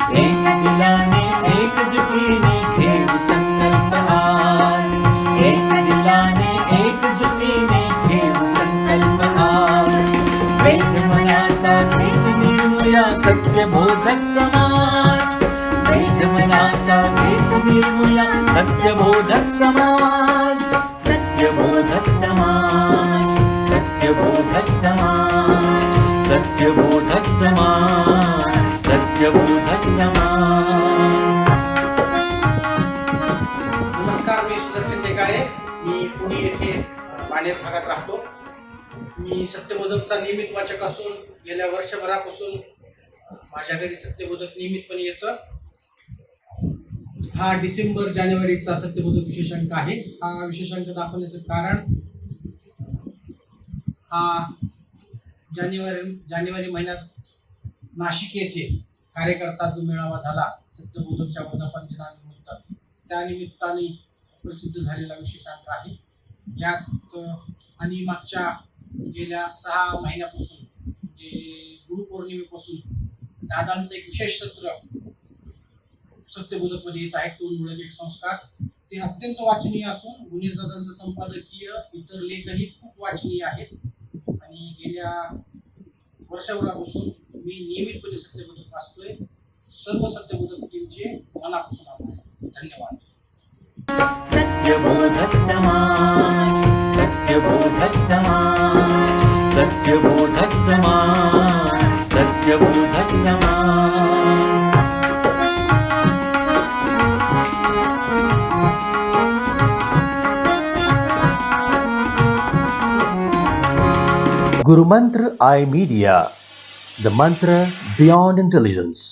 एक दिलाने एकजुटीने घेऊ संकल्प आज. एक दिलाने एकजुटीने घेऊ संकल्प आज. वेद मनाचा भेद निर्मूया सत्यबोधक समाज. वेद मनाचा भेद निर्मूया सत्यबोधक समाज. सत्यबोधक समाज. सत्यबोधक समाज. सत्यबोधक समाज. सत्यबोधक समाज. नमस्कार, मी सुदर्शन टेकाळे. मी पुणे येथे पाण्यात भागात राहतो. मी सत्यबोधकचा नियमित वाचक असून गेल्या वर्षभरापासून माझ्या घरी सत्यबोधक नियमितपणे येतं. हा डिसेंबर जानेवारीचा सत्यबोधक विशेषांक आहे. हा विशेषांक दाखवण्याचं कारण हा जानेवारी महिन्यात नाशिक येथे कार्यकर्ता जो मेळावा झाला सत्यबोधकच्या वर्धापन दिनानिमित्त, त्या निमित्ताने प्रसिद्ध झालेला विशेषांक आहे. यात आणि मागच्या गेल्या 6 महिन्यापासून म्हणजे गुरुपौर्णिमेपासून दादांचं एक विशेष सत्र सत्यबोधकमध्ये येत आहे. टोन एक संस्कार. ते अत्यंत वाचनीय असून गुणेश दादांचं संपादकीय इतर लेखही खूप वाचनीय आहेत. आणि गेल्या वर्षभरापासून मी नियमितपणे सत्यबोधक वाचतोय. सर्व सत्यबोधक टीमचे मनापासून आभार. धन्यवाद. सत्यबोधक समाज. सत्यबोधक समाज. सत्यबोधक समाज. सत्यबोधक समाज. Guru Mantra I Media, the mantra beyond intelligence.